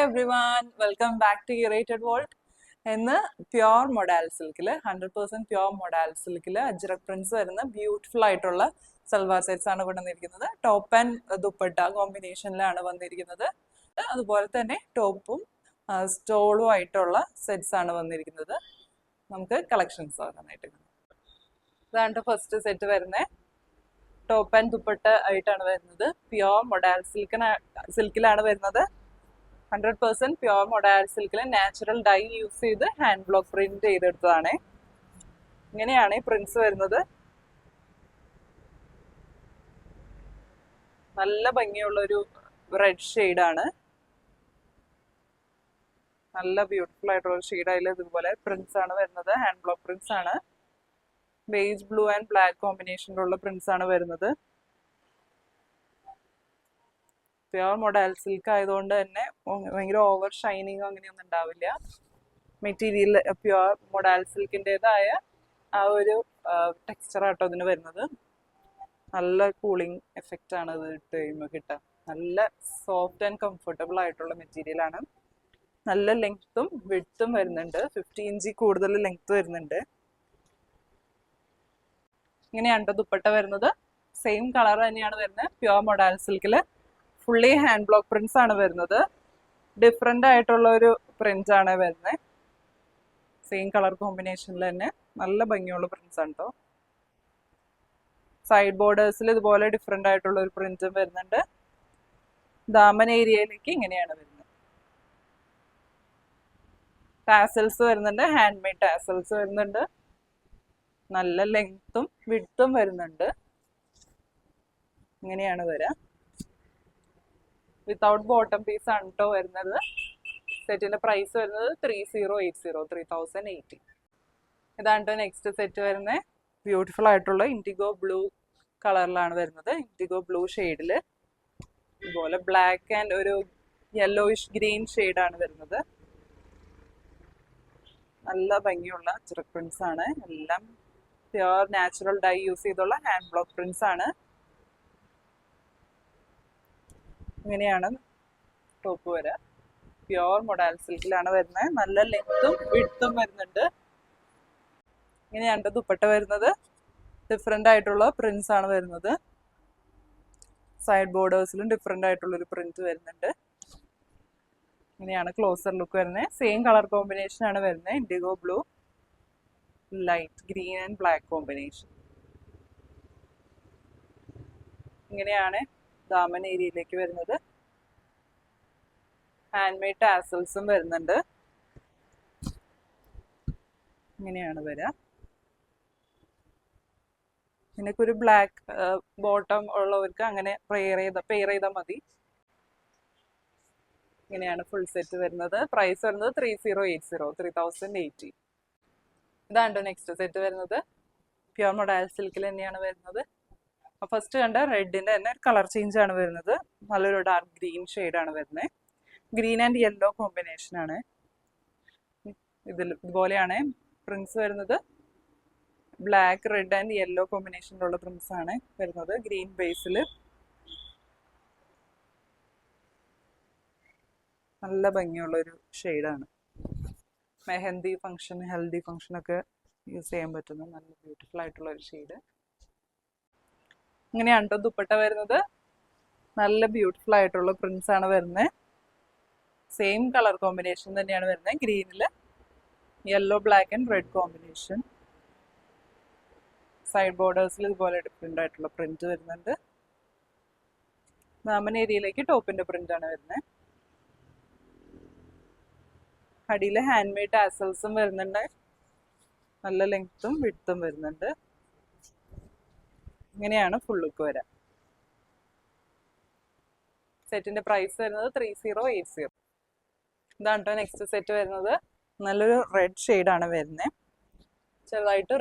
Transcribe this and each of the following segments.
everyone, welcome back to Curated World. ഇന്ന് pure modal സിൽക്കിൽ 100% pure modal സിൽക്കിൽ ajrak prints വരുന്ന ബ്യൂട്ടിഫുൾ ആയിട്ടുള്ള സൽവാർ സെറ്റ്സ് ആണ് വന്നിരിക്കുന്നത്. ടോപ്പ് ആൻഡ് ദുപ്പട്ട കോമ്പിനേഷനിലാണ് വന്നിരിക്കുന്നത്. അതുപോലെ തന്നെ ടോപ്പും സ്റ്റോളും ആയിട്ടുള്ള സെറ്റ്സ് ആണ് വന്നിരിക്കുന്നത്. നമുക്ക് കളക്ഷൻസ് ആകാനായിട്ട് ഇതാണ് ഫസ്റ്റ് സെറ്റ് വരുന്നത്. ടോപ്പ് ആൻഡ് ദുപ്പട്ട ആയിട്ടാണ് വരുന്നത്. പ്യോർ മൊഡാൽ സിൽക്കിലാണ് വരുന്നത്. 100% പ്യോർ മൊഡാൽ സിൽക്കിൽ നാച്ചുറൽ ഡൈ യൂസ് ചെയ്ത് ഹാൻഡ് ബ്ലോക്ക് പ്രിന്റ് ചെയ്തെടുത്തതാണ്. ഇങ്ങനെയാണ് ഈ പ്രിന്റ്സ് വരുന്നത്. നല്ല ഭംഗിയുള്ള ഒരു റെഡ് ഷെയ്ഡാണ്. നല്ല ബ്യൂട്ടിഫുൾ ആയിട്ടുള്ള ഷെയ്ഡ്. അതിൽ ഇതുപോലെ പ്രിന്റ്സ് ആണ് വരുന്നത്. ഹാൻഡ് ബ്ലോക്ക് പ്രിന്റ്സ് ആണ്. ബേജ് ബ്ലൂ ആൻഡ് ബ്ലാക്ക് കോമ്പിനേഷനിലുള്ള പ്രിന്റ്സ് ആണ് വരുന്നത്. പ്യോർ മൊഡാൽ സിൽക്ക് ആയതുകൊണ്ട് തന്നെ ഭയങ്കര ഓവർ ഷൈനിങ് അങ്ങനെയൊന്നും ഉണ്ടാവില്ല. മെറ്റീരിയൽ പ്യോർ മൊഡാൽ സിൽക്കിൻ്റെതായ ആ ഒരു ടെക്സ്ചർ ആട്ടോ ഇതിന് വരുന്നത്. നല്ല കൂളിംഗ് എഫക്റ്റ് ആണ് ഇത് ഇട്ട് കഴിയുമ്പോൾ കിട്ടുക. നല്ല സോഫ്റ്റ് ആൻഡ് കംഫർട്ടബിൾ ആയിട്ടുള്ള മെറ്റീരിയൽ ആണ്. നല്ല ലെങ്ത്തും വിഡ്ത്തും വരുന്നുണ്ട്. 50 ഇഞ്ച് കൂടുതൽ ലെങ്ത് വരുന്നുണ്ട്. ഇങ്ങനെയാണ് ദുപ്പട്ട വരുന്നത്. സെയിം കളർ തന്നെയാണ് വരുന്നത്. പ്യോർ മൊഡാൽ സിൽക്കിൽ ഫുള്ളി ഹാൻഡ് ബ്ലോക്ക് പ്രിന്റ്സ് ആണ് വരുന്നത്. ഡിഫറെൻ്റ് ആയിട്ടുള്ള ഒരു പ്രിന്റ് ആണ് വരുന്നത്. സെയിം കളർ കോമ്പിനേഷനിൽ തന്നെ നല്ല ഭംഗിയുള്ള പ്രിന്റ്സ് ആണ് കേട്ടോ. സൈഡ് ബോർഡേഴ്സിൽ ഇതുപോലെ ഡിഫറെൻ്റ് ആയിട്ടുള്ള ഒരു പ്രിന്റും വരുന്നുണ്ട്. ദാമൻ ഏരിയയിലേക്ക് ഇങ്ങനെയാണ് വരുന്നത്. ടാസൽസ് വരുന്നുണ്ട്. ഹാൻഡ് മെയ്ഡ് ടാസൽസ് വരുന്നുണ്ട്. നല്ല ലെങ്ത്തും വിഡ്ത്തും വരുന്നുണ്ട്. ഇങ്ങനെയാണ് വരിക. വിത്തൗട്ട് ബോട്ടം പീസ് ആണ് കേട്ടോ വരുന്നത്. സെറ്റിന്റെ പ്രൈസ് വരുന്നത് 3080. ഇതാണ് കേട്ടോ നെക്സ്റ്റ് സെറ്റ് വരുന്നത്. ബ്യൂട്ടിഫുൾ ആയിട്ടുള്ള ഇൻഡിഗോ ബ്ലൂ കളറിലാണ് വരുന്നത്. ഇൻഡിഗോ ബ്ലൂ ഷെയ്ഡിൽ ഇതുപോലെ ബ്ലാക്ക് ആൻഡ് ഒരു യെല്ലോയിഷ് ഗ്രീൻ ഷെയ്ഡാണ് വരുന്നത്. നല്ല ഭംഗിയുള്ള അജ്രക് പ്രിന്റ്സ് ആണ്. എല്ലാം പ്യുവർ നാച്ചുറൽ ഡൈ യൂസ് ചെയ്തുള്ള ഹാൻഡ് ബ്ലോക്ക് പ്രിന്റ്സ് ആണ്. ഇങ്ങനെയാണ് ടോപ്പ് വരിക. പ്യോർ മൊഡാൽ സിൽക്കിലാണ് വരുന്നത്. നല്ല ലെങ്ത്തും വിഡ്ത്തും വരുന്നുണ്ട്. ഇങ്ങനെയാണ് ദുപ്പട്ട വരുന്നത്. ഡിഫറെൻ്റ് ആയിട്ടുള്ള പ്രിന്റ്സ് ആണ് വരുന്നത്. സൈഡ് ബോർഡേഴ്സിലും ഡിഫറെൻ്റ് ആയിട്ടുള്ളൊരു പ്രിന്റ് വരുന്നുണ്ട്. ഇങ്ങനെയാണ് ക്ലോസർ ലുക്ക് വരുന്നത്. സെയിം കളർ കോമ്പിനേഷൻ ആണ് വരുന്നത്. IndiGo blue, light green and black combination. ഇങ്ങനെയാണ് ദാമൻ ഏരിയയിലേക്ക് വരുന്നത്. ഹാൻഡ് മെയ്ഡ് ടാസൽസും വരുന്നുണ്ട്. ഇങ്ങനെയാണ് വരിക. ഇതിനൊക്കെ ഒരു ബ്ലാക്ക് ബോട്ടം ഉള്ളവർക്ക് അങ്ങനെ പെയർ ചെയ്താൽ മതി. ഇങ്ങനെയാണ് ഫുൾ സെറ്റ് വരുന്നത്. പ്രൈസ് വരുന്നത് 3080. ഇതാണ് നെക്സ്റ്റ് സെറ്റ് വരുന്നത്. പ്യോർ മൊഡാൽ സിൽക്കിൽ തന്നെയാണ് വരുന്നത്. ഫസ്റ്റ് കണ്ട റെഡിന്റെ തന്നെ കളർ ചേഞ്ച് ആണ് വരുന്നത്. നല്ലൊരു ഡാർക്ക് ഗ്രീൻ ഷെയ്ഡാണ് വരുന്നത്. ഗ്രീൻ ആൻഡ് യെല്ലോ കോമ്പിനേഷൻ ആണ്. ഇതുപോലെയാണ് പ്രിന്റ്സ് വരുന്നത്. ബ്ലാക്ക്, റെഡ് ആൻഡ് യെല്ലോ കോമ്പിനേഷനിലുള്ള പ്രിന്റ്സ് ആണ് വരുന്നത്. ഗ്രീൻ ബേസിൽ നല്ല ഭംഗിയുള്ള ഒരു ഷെയ്ഡാണ്. മെഹന്തി ഫംഗ്ഷൻ, ഹെൽദി ഫംഗ്ഷൻ ഒക്കെ യൂസ് ചെയ്യാൻ പറ്റുന്ന നല്ല ബ്യൂട്ടിഫുൾ ആയിട്ടുള്ള ഒരു ഷെയ്ഡ്. ഇങ്ങനെയാണ് കേട്ടോ ദുപ്പട്ട വരുന്നത്. നല്ല ബ്യൂട്ടിഫുൾ ആയിട്ടുള്ള പ്രിന്റ്സ് ആണ് വരുന്നത്. സെയിം കളർ കോമ്പിനേഷൻ തന്നെയാണ് വരുന്നത്. ഗ്രീനിൽ yellow, black and red combination. Side ബോർഡേഴ്സിൽ ഇതുപോലെ ഡിഫറെൻ്റ് ആയിട്ടുള്ള പ്രിന്റ് വരുന്നുണ്ട്. ദാമൻ ഏരിയയിലേക്ക് ടോപ്പിന്റെ പ്രിന്റ് ആണ് വരുന്നത്. അടിയിൽ ഹാൻഡ് മെയ്ഡ് ടാസൽസും വരുന്നുണ്ട്. നല്ല ലെങ്ത്തും വിഡ്ത്തും വരുന്നുണ്ട്. ഇങ്ങനെയാണ് ഫുൾ ലുക്ക് വരാം. സെറ്റിന്റെ പ്രൈസ് വരുന്നത് 3080. ഇതാണ് കേട്ടോ നെക്സ്റ്റ് സെറ്റ് വരുന്നത്. നല്ലൊരു റെഡ് ഷെയ്ഡാണ് വരുന്നത്. ചെറുതായിട്ട്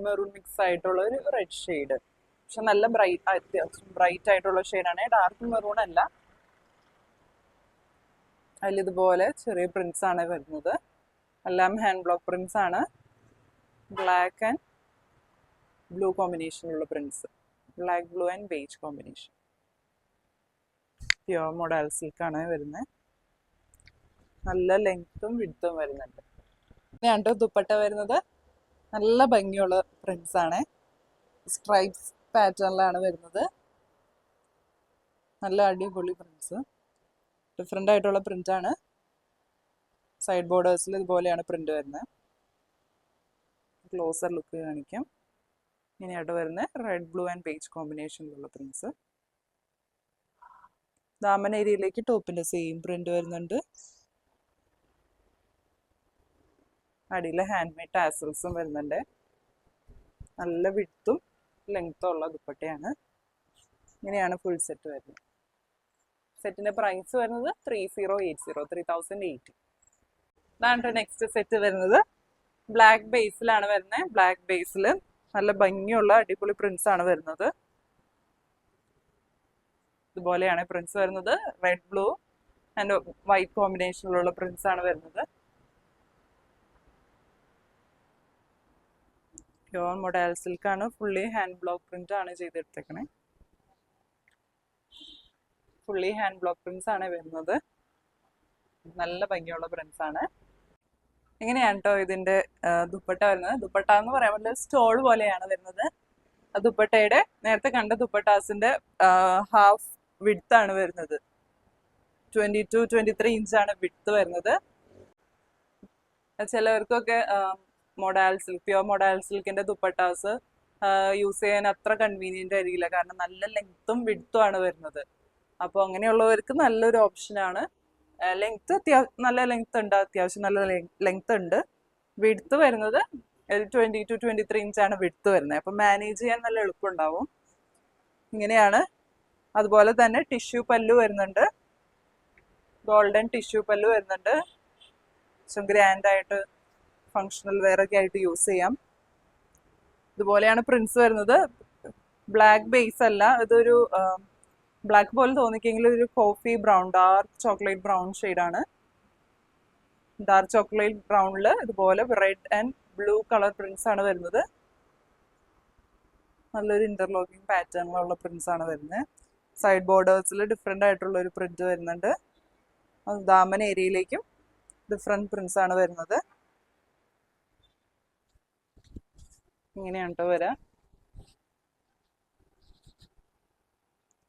മെറൂൺ മിക്സ് ആയിട്ടുള്ള ഒരു റെഡ് ഷെയ്ഡ്. പക്ഷെ നല്ല ബ്രൈറ്റ് ആയിട്ടുള്ള ഷെയ്ഡാണ്. ഡാർക്ക് മെറൂൺ അല്ല. അതിലിതുപോലെ ചെറിയ പ്രിന്റ്സ് ആണ് വരുന്നത്. എല്ലാം ഹാൻഡ് ബ്ലോക്ക് പ്രിന്റ്സ് ആണ്. ബ്ലാക്ക് ആൻഡ് ബ്ലൂ കോമ്പിനേഷനുള്ള prints. Black, blue and beige combination. Pure modal സിൽക്കാണ് വരുന്നത്. നല്ല ലെങ്ത്തും വിഡ്ത്തും വരുന്നുണ്ട്. ഇനിയാണ് ദുപ്പട്ട വരുന്നത്. നല്ല ഭംഗിയുള്ള പ്രിന്റ്സ് ആണ്. സ്ട്രൈപ്സ് പാറ്റേണിലാണ് വരുന്നത്. നല്ല അടിപൊളി പ്രിന്റ്സ്, ഡിഫറെൻ്റ് ആയിട്ടുള്ള പ്രിന്റ് ആണ്. സൈഡ് ബോർഡേഴ്സിൽ ഇതുപോലെയാണ് പ്രിന്റ് വരുന്നത്. ക്ലോസർ ലുക്ക് കാണിക്കാം. ഇങ്ങനെയായിട്ട് വരുന്നത് റെഡ് ബ്ലൂ ആൻഡ് ബേജ് കോമ്പിനേഷനിലുള്ള പ്രിന്റ്സ്. ദാമൻ ഏരിയയിലേക്ക് ടോപ്പിന്റെ സെയിം പ്രിന്റ് വരുന്നുണ്ട്. അടിയിൽ ഹാൻഡ് മെയ്ഡ് ടാസൽസും വരുന്നുണ്ട്. നല്ല വിഡ്ത്തും ലെങ്ത്തും ഉള്ള ദുപ്പട്ടയാണ്. ഇങ്ങനെയാണ് ഫുൾ സെറ്റ് വരുന്നത്. സെറ്റിന്റെ പ്രൈസ് വരുന്നത് 3080. ഇതാണ് നെക്സ്റ്റ് സെറ്റ് വരുന്നത്. ബ്ലാക്ക് ബേസിലാണ് വരുന്നത്. ബ്ലാക്ക് ബേസിൽ നല്ല ഭംഗിയുള്ള അടിപൊളി പ്രിന്റ്സ് ആണ് വരുന്നത്. ഇതുപോലെയാണ് പ്രിന്റ്സ് വരുന്നത്. റെഡ് ബ്ലൂ ആൻഡ് വൈറ്റ് കോമ്പിനേഷനിലുള്ള പ്രിന്റ്സ് ആണ് വരുന്നത്. പ്യോർ മൊഡാൽ സിൽക്കാണ്. ഫുള്ളി ഹാൻഡ് ബ്ലോക്ക് പ്രിന്റ് ആണ് ചെയ്തെടുത്തേക്കണേ. ഫുള്ളി ഹാൻഡ് ബ്ലോക്ക് പ്രിന്റ്സ് ആണ് വരുന്നത്. നല്ല ഭംഗിയുള്ള പ്രിന്റ്സ് ആണ്. എങ്ങനെയാണ് കേട്ടോ ഇതിന്റെ ദുപ്പട്ട വരുന്നത്. ദുപ്പട്ട എന്ന് പറയുമ്പോൾ സ്റ്റോൾ പോലെയാണ് വരുന്നത്. ദുപ്പട്ടയുടെ നേരത്തെ കണ്ട ദുപ്പട്ടാസിന്റെ ഹാഫ് വിഡ്ത്ത് ആണ് വരുന്നത്. 22-23 ഇഞ്ചാണ് വിഡ്ത്ത് വരുന്നത്. ചിലവർക്കൊക്കെ മൊഡാൽ സിൽക്ക്, പ്യോർ മൊഡാൽ സിൽക്കിന്റെ ദുപ്പട്ടാസ് യൂസ് ചെയ്യാൻ അത്ര കൺവീനിയന്റ് ആയിരിക്കില്ല. കാരണം നല്ല ലെങ്ത്തും വിഡ്ത്തും ആണ് വരുന്നത്. അപ്പോൾ അങ്ങനെയുള്ളവർക്ക് നല്ലൊരു ഓപ്ഷനാണ്. ലെങ്ത്ത് നല്ല ലെങ്ത്ത് ഉണ്ട്, അത്യാവശ്യം നല്ല ലെങ്ത്ത് ഉണ്ട്. വിഡ്ത്ത് വരുന്നത് 22-23 ഇഞ്ചാണ് വിഡ്ത്ത് വരുന്നത്. അപ്പം മാനേജ് ചെയ്യാൻ നല്ല എളുപ്പമുണ്ടാവും. ഇങ്ങനെയാണ്. അതുപോലെ തന്നെ ടിഷ്യൂ പല്ലു വരുന്നുണ്ട്. ഗോൾഡൻ ടിഷ്യൂ പല്ലു വരുന്നുണ്ട്. ഗ്രാൻഡ് ആയിട്ട് ഫങ്ഷണൽ വെയർ ഒക്കെ ആയിട്ട് യൂസ് ചെയ്യാം. ഇതുപോലെയാണ് പ്രിന്റ്സ് വരുന്നത്. ബ്ലാക്ക് ബേസ് അല്ല, ഇതൊരു ബ്ലാക്ക് പോലെ തോന്നിക്കെങ്കിലും ഒരു coffee brown, dark chocolate brown ഷെയ്ഡാണ്. ഡാർക്ക് ചോക്ലേറ്റ് ബ്രൗണിൽ ഇതുപോലെ red and blue colour prints ആണ് വരുന്നത്. നല്ലൊരു ഇന്റർലോക്കിംഗ് പാറ്റേണിലുള്ള പ്രിന്റ്സ് ആണ് വരുന്നത്. സൈഡ് ബോർഡേഴ്സിൽ ഡിഫറെൻ്റ് ആയിട്ടുള്ള ഒരു പ്രിന്റ് വരുന്നുണ്ട്. ദാമൻ ഏരിയയിലേക്കും ഡിഫറെൻറ്റ് പ്രിന്റ്സ് ആണ് വരുന്നത്. ഇങ്ങനെയാണ് കേട്ടോ വരാം.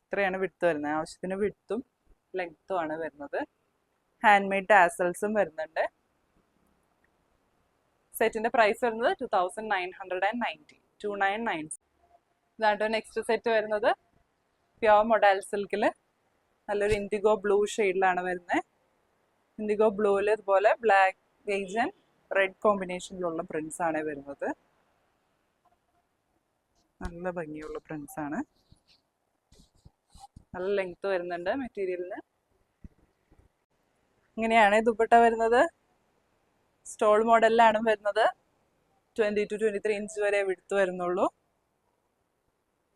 ഇത്രയാണ് വിഡ്ത്ത് വരുന്നത്. ആവശ്യത്തിന് വിഡ്ത്തും ലെങ്ത്തും ആണ് വരുന്നത്. ഹാൻഡ് മെയ്ഡ് ടാസൽസും വരുന്നുണ്ട്. സെറ്റിന്റെ പ്രൈസ് വരുന്നത് 2990. ഇതാണ് നെക്സ്റ്റ് സെറ്റ് വരുന്നത്. പ്യോർ മൊഡാൽ സിൽക്കിൽ നല്ലൊരു ഇൻഡിഗോ ബ്ലൂ ഷെയ്ഡിലാണ് വരുന്നത്. ഇൻഡിഗോ ബ്ലൂവിൽ ഇതുപോലെ ബ്ലാക്ക് ബേജ് ആൻഡ് റെഡ് കോമ്പിനേഷനിലുള്ള പ്രിന്റ്സ് ആണ് വരുന്നത്. നല്ല ഭംഗിയുള്ള പ്രിന്റ്സ് ആണ്. നല്ല ലെങ്ത് വരുന്നുണ്ട് മെറ്റീരിയലിന്. ഇങ്ങനെയാണ് ദുപ്പട്ട വരുന്നത്. സ്റ്റോൾ മോഡലിലാണ് വരുന്നത്. 22-23 ഇഞ്ച് വരെ വിഡ്ത്ത് വരുന്നുള്ളൂ.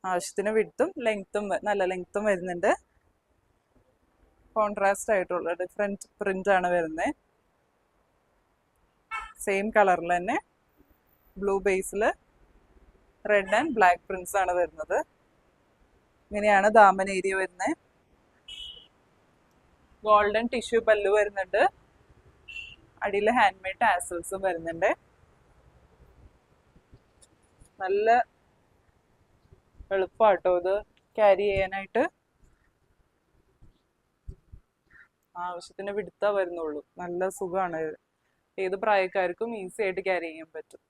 ആവശ്യത്തിന് വിഡ്ത്തും ലെങ്ത്തും നല്ല ലെങ്ത്തും വരുന്നുണ്ട്. കോൺട്രാസ്റ്റ് ആയിട്ടുള്ള ഡിഫറെൻറ്റ് പ്രിന്റ് ആണ് വരുന്നത്. സെയിം കളറിൽ തന്നെ blue Basil red and black prints ആണ് വരുന്നത്. ഇങ്ങനെയാണ് ദാമൻ ഏരിയ വരുന്നത്. ഗോൾഡൻ ടിഷ്യൂ പല്ലു വരുന്നുണ്ട്. അടിയിൽ ഹാൻഡ് മെയ്ഡ് ടാസൽസും വരുന്നുണ്ട്. നല്ല എളുപ്പമാട്ടോ ഇത് ക്യാരി ചെയ്യാനായിട്ട്. ആവശ്യത്തിന് വിടുത്താ വരുന്നുള്ളൂ. നല്ല സുഖമാണ്. ഏത് പ്രായക്കാർക്കും ഈസി ആയിട്ട് ക്യാരി ചെയ്യാൻ പറ്റും.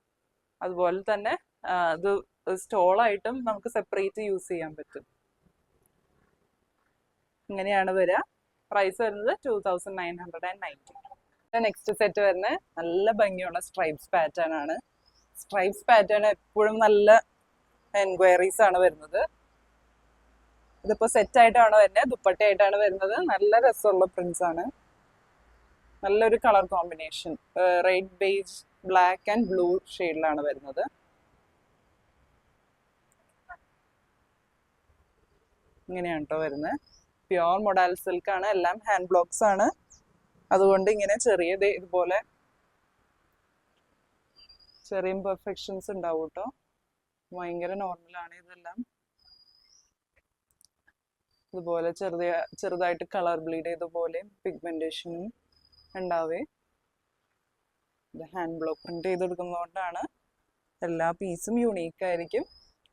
അതുപോലെ തന്നെ ഇത് സ്റ്റോളായിട്ടും നമുക്ക് സെപ്പറേറ്റ് യൂസ് ചെയ്യാൻ പറ്റും. ഇങ്ങനെയാണ് വരിക. പ്രൈസ് വരുന്നത് 2990. നെക്സ്റ്റ് സെറ്റ് വരുന്നത് നല്ല ഭംഗിയുള്ള സ്ട്രൈപ്സ് പാറ്റേൺ ആണ്. സ്ട്രൈപ്സ് പാറ്റേൺ എപ്പോഴും നല്ല എൻക്വയറീസ് ആണ് വരുന്നത്. ഇതിപ്പോ സെറ്റ് ആയിട്ടാണ് വരുന്നത്, ദുപ്പട്ടയായിട്ടാണ് വരുന്നത്. നല്ല രസമുള്ള പ്രിന്റ്സ് ആണ്. നല്ലൊരു colour combination, red beige black and blue ഷെയ്ഡിലാണ് വരുന്നത്. ഇങ്ങനെയാണ് കേട്ടോ വരുന്നത്. പ്യോർ മൊഡാൽ സിൽക്ക് ആണ്. എല്ലാം ഹാൻഡ് ബ്ലോക്സ് ആണ്. അതുകൊണ്ട് ഇങ്ങനെ ചെറിയത് ഇതുപോലെ ചെറിയ ഇംപെർഫെക്ഷൻസ് ഉണ്ടാവും കേട്ടോ. ഭയങ്കര നോർമലാണ് ഇതെല്ലാം. ഇതുപോലെ ചെറുതായിട്ട് കളർ ബ്ലീഡ് ചെയ്തതുപോലെ പിഗ്മെന്റേഷനും ഉണ്ടാവേ. ഇത് ഹാൻഡ് ബ്ലോക്ക് പ്രിന്റ് ചെയ്തെടുക്കുന്നതുകൊണ്ടാണ് എല്ലാ പീസും യുണീക്ക് ആയിരിക്കും.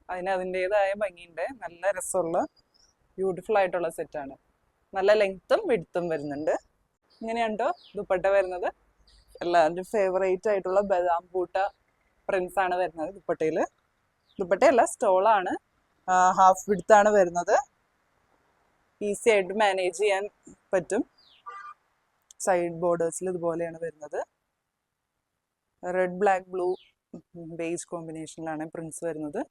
അതിൻ്റെതായ ഭംഗിയുണ്ട്. നല്ല രസമുള്ള ബ്യൂട്ടിഫുൾ ആയിട്ടുള്ള സെറ്റാണ്. നല്ല ലെങ്ത്തും വിഡ്ത്തും വരുന്നുണ്ട്. ഇങ്ങനെയുണ്ടോ ദുപ്പട്ട വരുന്നത്. എല്ലാവരുടെയും ഫേവറേറ്റ് ആയിട്ടുള്ള ബദാം പൂട്ട പ്രിന്റ്സ് ആണ് വരുന്നത് ദുപ്പട്ടയിൽ. ദുപ്പട്ടയല്ല, സ്റ്റോളാണ്. ഹാഫ് വിഡ്ത്താണ് വരുന്നത്. ഈസി ആയിട്ട് മാനേജ് ചെയ്യാൻ പറ്റും. സൈഡ് ബോർഡേഴ്സിൽ ഇതുപോലെയാണ് വരുന്നത്. റെഡ് ബ്ലാക്ക് ബ്ലൂ ബേജ് കോമ്പിനേഷനിലാണ് പ്രിന്റ്സ് വരുന്നത്.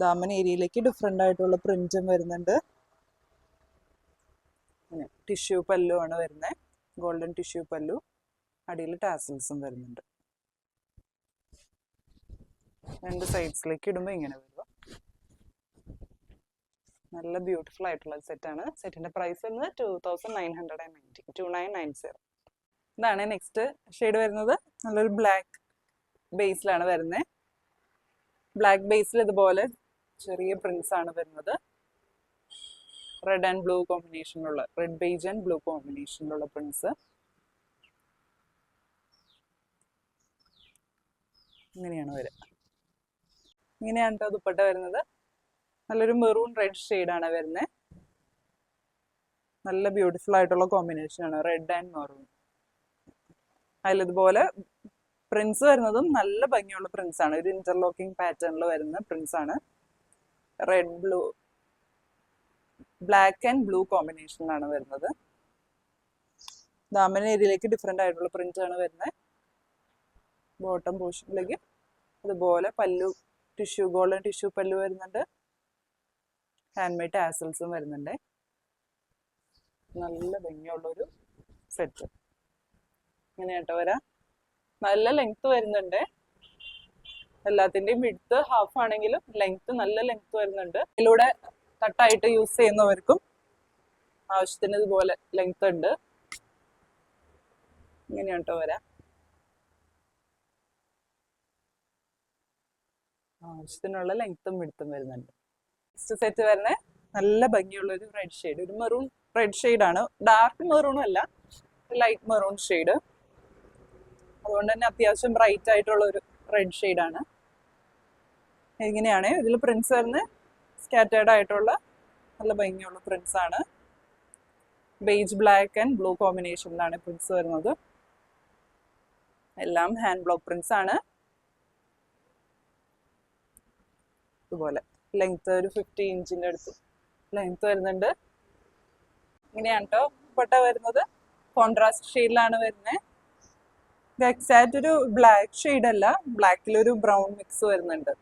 ദാമൻ ഏരിയയിലേക്ക് ഡിഫറെൻ്റ് ആയിട്ടുള്ള പ്രിന്റും വരുന്നുണ്ട്. ടിഷ്യൂ പല്ലു ആണ് വരുന്നത്. ഗോൾഡൻ ടിഷ്യൂ പല്ലു. അടിയിൽ ടാസൽസും വരുന്നുണ്ട്. രണ്ട് സൈഡ്സിലേക്ക് ഇടുമ്പോൾ ഇങ്ങനെ വരിക. നല്ല ബ്യൂട്ടിഫുൾ ആയിട്ടുള്ള സെറ്റാണ്. സെറ്റിന്റെ പ്രൈസ് വരുന്നത് 2990, 2990. ഇതാണ് നെക്സ്റ്റ് ഷെയ്ഡ് വരുന്നത്. നല്ലൊരു ബ്ലാക്ക് ബേസിലാണ് വരുന്നത്. ബ്ലാക്ക് ബേസിൽ ഇതുപോലെ ചെറിയ പ്രിന്റ്സ് ആണ് വരുന്നത്. റെഡ് ആൻഡ് ബ്ലൂ കോമ്പിനേഷനിലുള്ള, റെഡ് ബേജ് ആൻഡ് ബ്ലൂ കോമ്പിനേഷനിലുള്ള പ്രിന്റ്സ്. ഇങ്ങനെയാണ് വരിക. ഇങ്ങനെയാണ് കേട്ടോ ദുപ്പട്ട വരുന്നത്. നല്ലൊരു മെറൂൺ റെഡ് ഷെയ്ഡാണ് വരുന്നത്. നല്ല ബ്യൂട്ടിഫുൾ ആയിട്ടുള്ള കോമ്പിനേഷനാണ് റെഡ് ആൻഡ് മെറൂൺ. അതിലിതുപോലെ പ്രിന്റ്സ് വരുന്നതും നല്ല ഭംഗിയുള്ള പ്രിന്റ്സ് ആണ്. ഒരു ഇന്റർലോക്കിംഗ് പാറ്റേണിൽ വരുന്ന പ്രിന്റ്സ് ആണ്. Red blue, black and blue കോമ്പിനേഷനിലാണ് വരുന്നത്. ദാമൻ ഏരിയയിലേക്ക് ഡിഫറെൻ്റ് ആയിട്ടുള്ള പ്രിന്റ് ആണ് വരുന്നത്. ബോട്ടം പോർഷനിലേക്ക് അതുപോലെ പല്ലു ടിഷ്യൂ, ഗോൾഡൻ ടിഷ്യൂ പല്ലു വരുന്നുണ്ട്. ഹാൻഡ് മെയ്ഡ് ടാസൽസും വരുന്നുണ്ട്. നല്ല ഭംഗിയുള്ളൊരു സെറ്റ്. ഇങ്ങനെയാട്ടോ വരാം. നല്ല ലെങ്ത് വരുന്നുണ്ട്. എല്ലാത്തിൻ്റെയും വിഡ്ത്ത് ഹാഫ് ആണെങ്കിലും ലെങ്ത് നല്ല ലെങ്ത് വരുന്നുണ്ട്. ഇതിലൂടെ കട്ടായിട്ട് യൂസ് ചെയ്യുന്നവർക്കും ആവശ്യത്തിന് ഇതുപോലെ ലെങ്ത് ഉണ്ട്. ഇങ്ങനെയാട്ടോ വരാം. ആവശ്യത്തിനുള്ള ലെങ്ത്തും വിഡ്ത്തും വരുന്നുണ്ട്. നെക്സ്റ്റ് സെറ്റ് വരുന്നത് നല്ല ഭംഗിയുള്ള ഒരു റെഡ് ഷെയ്ഡ്, ഒരു മെറൂൺ റെഡ് ഷെയ്ഡാണ്. ഡാർക്ക് മെറൂണും അല്ല, ലൈറ്റ് മെറൂൺ ഷെയ്ഡ്. അതുകൊണ്ട് തന്നെ അത്യാവശ്യം ബ്രൈറ്റ് ആയിട്ടുള്ള ഒരു റെഡ് ഷെയ്ഡാണ്. ഇങ്ങനെയാണ് ഇതിൽ പ്രിന്റ്സ് വരുന്നത്. സ്കാറ്റേർഡ് ആയിട്ടുള്ള നല്ല ഭംഗിയുള്ള പ്രിന്റ്സ് ആണ്. ബേജ് ബ്ലാക്ക് ആൻഡ് ബ്ലൂ കോമ്പിനേഷനിലാണ് പ്രിന്റ്സ് വരുന്നത്. എല്ലാം ഹാൻഡ് ബ്ലോക്ക് പ്രിന്റ്സ് ആണ്. ഇതുപോലെ ലെങ്ത് ഒരു 50 ഇഞ്ചിൻ്റെ അടുത്ത് ലെങ്ത് വരുന്നുണ്ട്. ഇങ്ങനെയാണ് കേട്ടോ ദുപ്പട്ട വരുന്നത്. കോൺട്രാസ്റ്റ് ഷെയ്ഡിലാണ് വരുന്നത്. ഇത് എക്സാക്റ്റ് ഒരു ബ്ലാക്ക് ഷെയ്ഡ് അല്ല, ബ്ലാക്കിലൊരു ബ്രൗൺ മിക്സ് വരുന്നുണ്ട്.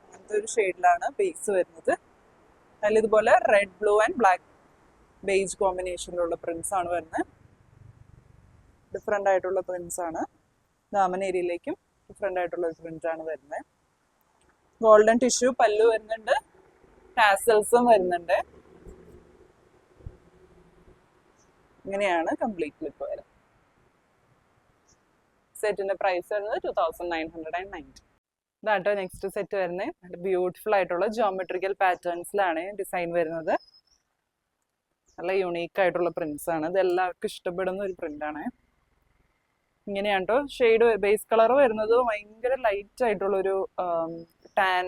അങ്ങനത്തെ ഒരു ഷെയ്ഡിലാണ് ബേസ് വരുന്നത്. അതിൽ ഇതുപോലെ red blue and black beige കോമ്പിനേഷനിലുള്ള പ്രിന്റ്സ് ആണ് വരുന്നത്. ഡിഫറെൻ്റ് ആയിട്ടുള്ള പ്രിന്റ്സ് ആണ്. ദാമൻ ഏരിയയിലേക്കും ഡിഫറെൻ്റ് ആയിട്ടുള്ള ഒരു പ്രിന്റ് ആണ് വരുന്നത്. ഗോൾഡൻ ടിഷ്യൂ പല്ലു വരുന്നുണ്ട്. ടാസൽസും വരുന്നുണ്ട്. ഇങ്ങനെയാണ് കംപ്ലീറ്റ് ലുക്ക് വരാം. സെറ്റിന്റെ പ്രൈസ് വരുന്നത് 2990. ഇതാട്ടോ നെക്സ്റ്റ് സെറ്റ് വരുന്നത്. ബ്യൂട്ടിഫുൾ ആയിട്ടുള്ള ജോമെട്രിക്കൽ പാറ്റേൺസിലാണ് ഡിസൈൻ വരുന്നത്. നല്ല യുണീക്ക് ആയിട്ടുള്ള പ്രിന്റ്സ് ആണ്. ഇത് എല്ലാവർക്കും ഇഷ്ടപ്പെടുന്ന ഒരു പ്രിന്റ് ആണ്. ഇങ്ങനെയാണ് കേട്ടോ ഷെയ്ഡ്. ബേസ് കളർ വരുന്നത് ഭയങ്കര ലൈറ്റ് ആയിട്ടുള്ളൊരു ടാൻ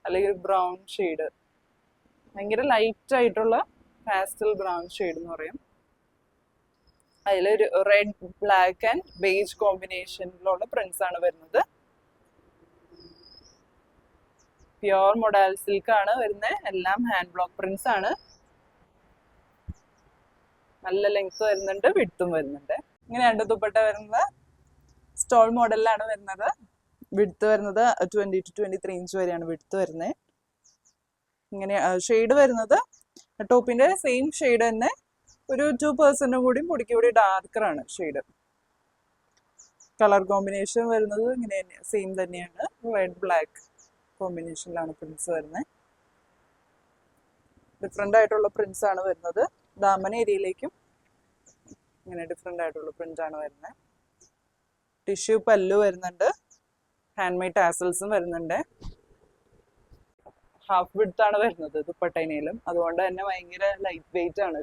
അല്ലെങ്കിൽ ഒരു ബ്രൗൺ ഷെയ്ഡ്. ഭയങ്കര ലൈറ്റ് ആയിട്ടുള്ള പാസ്റ്റൽ ബ്രൗൺ ഷെയ്ഡ് എന്ന് പറയും. അതിലൊരു റെഡ് ബ്ലാക്ക് ആൻഡ് ബേജ് കോമ്പിനേഷനിലുള്ള പ്രിന്റ്സ് ആണ് വരുന്നത്. പ്യോർ മൊഡാൽ സിൽക്ക് ആണ് വരുന്നത്. എല്ലാം ഹാൻഡ് ബ്ലോക്ക് പ്രിന്റ്സ് ആണ്. നല്ല ലെങ്ത് വരുന്നുണ്ട്, വിഡ്ത്തും വരുന്നുണ്ട്. ഇങ്ങനെയാണ് ദുപ്പട്ട വരുന്നത്. സ്റ്റോൾ മോഡലിലാണ് വരുന്നത്. വിഡ്ത്ത് വരുന്നത് 20 to 23 ഇഞ്ച് വരെയാണ് വിഡ്ത്ത് വരുന്നത്. ഇങ്ങനെ ഷെയ്ഡ് വരുന്നത് ടോപ്പിന്റെ സെയിം ഷെയ്ഡ് തന്നെ, ഒരു 2% കൂടി പൊടിക്കൂടി ഡാർക്കറാണ് ഷെയ്ഡ്. കളർ കോമ്പിനേഷൻ വരുന്നത് ഇങ്ങനെ സെയിം തന്നെയാണ്. റെഡ് ബ്ലാക്ക് കോമ്പിനേഷനിലാണ് പ്രിന്റ്സ് വരുന്നത്. ഡിഫറെൻ്റ് ആയിട്ടുള്ള പ്രിന്റ്സ് ആണ് വരുന്നത്. ദാമൻ ഏരിയയിലേക്കും ഇങ്ങനെ ഡിഫറെൻ്റ് ആയിട്ടുള്ള പ്രിന്റ് ആണ് വരുന്നത്. ടിഷ്യൂ പല്ലു വരുന്നുണ്ട്. ഹാൻഡ് മെയ്ഡ് ടാസൽസും വരുന്നുണ്ട്. ഹാഫ് വിഡ്ത്ത് ആണ് വരുന്നത് ദുപ്പട്ടയിലും. അതുകൊണ്ട് തന്നെ ഭയങ്കര ലൈറ്റ് വെയിറ്റ് ആണ്,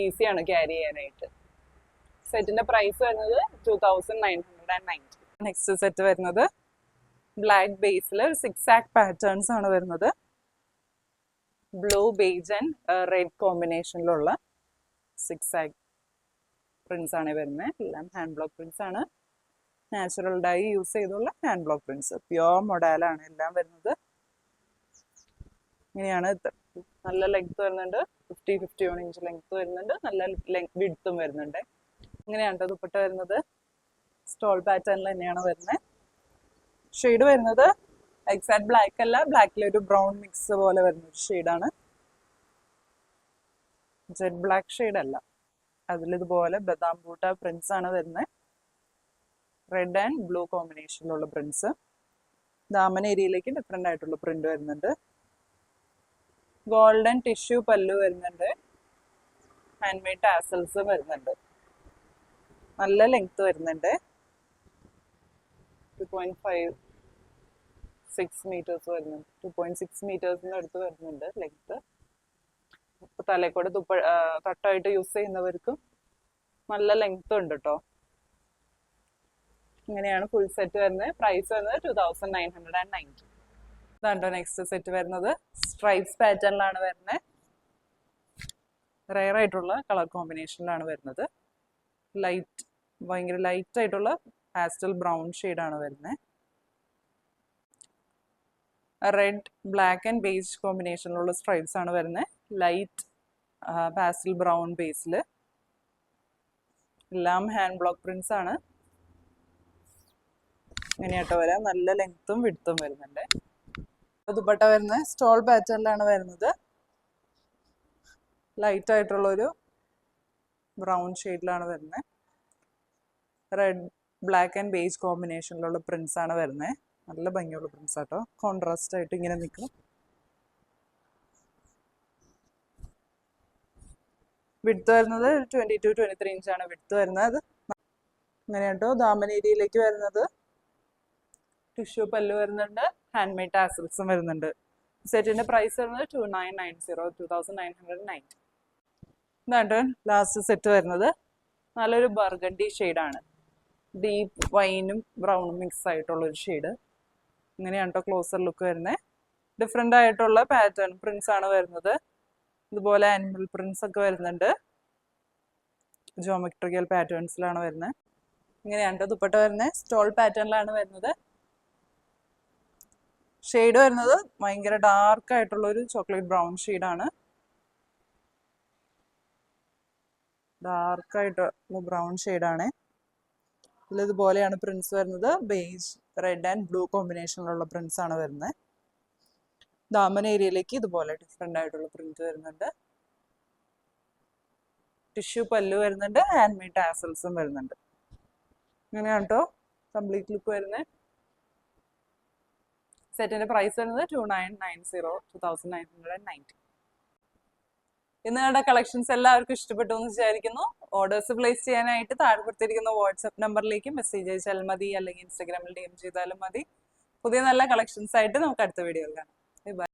ഈസിയാണ് ക്യാരി ചെയ്യാനായിട്ട്. സെറ്റിന്റെ പ്രൈസ് വരുന്നത് 2990. നെക്സ്റ്റ് സെറ്റ് വരുന്നത് ബ്ലാക്ക് ബേസിൽ 6 ആക്ക് പാറ്റേൺസ് ആണ് വരുന്നത്. ബ്ലൂ, ബേജ് ആൻഡ് റെഡ് കോമ്പിനേഷനിലുള്ള 6 ആക്ക് പ്രിന്റ്സ് ആണ് വരുന്നത്. എല്ലാം ഹാൻഡ് ബ്ലോക്ക് പ്രിന്റ്സ് ആണ്. നാച്ചുറൽ ഡൈ യൂസ് ചെയ്തുള്ള ഹാൻഡ് ബ്ലോക്ക് പ്രിന്റ്സ്. പ്യുവർ മൊഡാലാണ് എല്ലാം വരുന്നത്. ഇങ്ങനെയാണ്. നല്ല ലെങ്ത് വരുന്നുണ്ട്. 51 ഇഞ്ച് ലെങ്ത് വരുന്നുണ്ട്. നല്ല വിഡ്ത്തും വരുന്നുണ്ട്. ഇങ്ങനെയാണ് ദുപ്പട്ട വരുന്നത്. സ്റ്റോൾ പാറ്റേണിൽ തന്നെയാണ് വരുന്നത്. ഷെയ്ഡ് വരുന്നത് എക്സാക്ട് ബ്ലാക്ക് അല്ല, ബ്ലാക്കിൽ ഒരു ബ്രൗൺ മിക്സ് പോലെ വരുന്ന ഒരു ഷെയ്ഡാണ്. ജെറ്റ് ബ്ലാക്ക് ഷെയ്ഡ് അല്ല. അതിലിതുപോലെ ബദാം ബൂട്ട പ്രിന്റ്സ് ആണ് വരുന്നത്. റെഡ് ആൻഡ് ബ്ലൂ കോമ്പിനേഷനിലുള്ള പ്രിന്റ്സ്. ദാമൻ ഏരിയയിലേക്ക് ഡിഫറെൻ്റ് ആയിട്ടുള്ള പ്രിന്റ് വരുന്നുണ്ട്. ഗോൾഡൻ ടിഷ്യൂ പല്ലു വരുന്നുണ്ട്. ഹാൻഡ് മെയ്ഡ് ടാസൽസ് വരുന്നുണ്ട്. നല്ല ലെങ്ത് വരുന്നുണ്ട്. 2.56 മീറ്റേഴ്സ് വരുന്നുണ്ട്. 2.6 മീറ്റേഴ്സിന് അടുത്ത് വരുന്നുണ്ട് ലെങ്ത്. ഇപ്പൊ തലക്കോട് തട്ടായിട്ട് യൂസ് ചെയ്യുന്നവർക്കും നല്ല ലെങ്ത് ഉണ്ട് കേട്ടോ. ഇങ്ങനെയാണ് ഫുൾ സെറ്റ് വരുന്നത്. പ്രൈസ് വരുന്നത് 2990. ഇതാണ്ടോ നെക്സ്റ്റ് സെറ്റ് വരുന്നത്. സ്ട്രൈപ്സ് പാറ്റേണിലാണ് വരുന്നത്. റെയർ ആയിട്ടുള്ള കളർ കോമ്പിനേഷനിലാണ് വരുന്നത്. ഭയങ്കര ലൈറ്റ് ആയിട്ടുള്ള പാസ്റ്റൽ ബ്രൗൺ ഷെയ്ഡാണ് വരുന്നത്. റെഡ്, ബ്ലാക്ക് ആൻഡ് ബേജ് കോമ്പിനേഷനിലുള്ള സ്ട്രൈപ്സ് ആണ് വരുന്നത്. ലൈറ്റ് പാസ്റ്റൽ ബ്രൗൺ ബേസിൽ. എല്ലാം ഹാൻഡ് ബ്ലോക്ക് പ്രിന്റ്സ് ആണ്. ഇങ്ങനെയാട്ടോ വരാം. നല്ല ലെങ്ത്തും വിഡ്ത്തും വരുന്നുണ്ട്. ദുപ്പട്ട വരുന്നത് സ്റ്റോൾ പാറ്റേണിലാണ് വരുന്നത്. ലൈറ്റ് ആയിട്ടുള്ളൊരു ബ്രൗൺ ഷെയ്ഡിലാണ് വരുന്നത്. റെഡ്, ബ്ലാക്ക് ആൻഡ് ബേജ് കോമ്പിനേഷനിലുള്ള പ്രിന്റ്സ് ആണ് വരുന്നത്. നല്ല ഭംഗിയുള്ള പ്രിന്റ്സ് ആട്ടോ. കോൺട്രാസ്റ്റ് ആയിട്ട് ഇങ്ങനെ നിൽക്കും. വിഡ്ത്ത് വരുന്നത് 22-23 ഇഞ്ചാണ് വിഡ്ത്ത് വരുന്നത്. ഇങ്ങനെയാട്ടോ ദാമൻ ഏരിയയിലേക്ക് വരുന്നത്. ടിഷ്യൂ പല്ലു വരുന്നുണ്ട്. ഹാൻഡ് മെയ്ഡ് ടാസൽസും വരുന്നുണ്ട്. സെറ്റിന്റെ പ്രൈസ് വരുന്നത് 2990. ഇതാണ് ലാസ്റ്റ് സെറ്റ് വരുന്നത്. നല്ലൊരു ബർഗണ്ടി ഷെയ്ഡാണ്. ഡീപ്പ് വൈനും ബ്രൗണും മിക്സ് ആയിട്ടുള്ള ഒരു ഷെയ്ഡ്. ഇങ്ങനെയാണ് കേട്ടോ ക്ലോസർ ലുക്ക് വരുന്നത്. ഡിഫറെൻ്റ് ആയിട്ടുള്ള പാറ്റേൺ പ്രിന്റ്സ് ആണ് വരുന്നത്. ഇതുപോലെ ആനിമൽ പ്രിന്റ്സ് ഒക്കെ വരുന്നുണ്ട്. ജോമെട്രിക്കൽ പാറ്റേൺസിലാണ് വരുന്നത്. ഇങ്ങനെയാണ് ദുപ്പട്ട വരുന്നത്. സ്റ്റോൾ പാറ്റേണിലാണ് വരുന്നത്. ഷെയ്ഡ് വരുന്നത് ഭയങ്കര ഡാർക്ക് ആയിട്ടുള്ള ഒരു ചോക്ലേറ്റ് ബ്രൗൺ ഷെയ്ഡാണ്. ഡാർക്കായിട്ടുള്ള ബ്രൗൺ ഷെയ്ഡാണ്. ഇതിലിതുപോലെയാണ് പ്രിന്റ്സ് വരുന്നത്. ബേജ്, റെഡ് ആൻഡ് ബ്ലൂ കോമ്പിനേഷനിലുള്ള പ്രിന്റ്സ് ആണ് വരുന്നത്. ദാമൻ ഏരിയയിലേക്ക് ഇതുപോലെ ഡിഫറെൻ്റ് ആയിട്ടുള്ള പ്രിന്റ് വരുന്നുണ്ട്. ടിഷ്യൂ പല്ലു വരുന്നുണ്ട്. ഹാൻഡ് മെയ്ഡ് ടാസൽസും വരുന്നുണ്ട്. ഇങ്ങനെയാണ് കേട്ടോ കംപ്ലീറ്റ് ലുക്ക് വരുന്നത്. സെറ്റിന്റെ പ്രൈസ് വരുന്നത് 2990. ഇന്ന് കണ്ട കളക്ഷൻസ് എല്ലാവർക്കും ഇഷ്ടപ്പെട്ടു എന്ന് വിചാരിക്കുന്നു. ഓർഡേഴ്സ് പ്ലേസ് ചെയ്യാനായിട്ട് താഴെ കൊടുത്തിരിക്കുന്ന വാട്സ്ആപ്പ് നമ്പറിലേക്ക് മെസ്സേജ് അയച്ചാൽ മതി, അല്ലെങ്കിൽ ഇൻസ്റ്റാഗ്രാമിൽ DM ചെയ്താലും മതി. പുതിയ നല്ല കളക്ഷൻസ് ആയിട്ട് നമുക്ക് അടുത്ത വീഡിയോയിൽ കാണാം. ബൈ.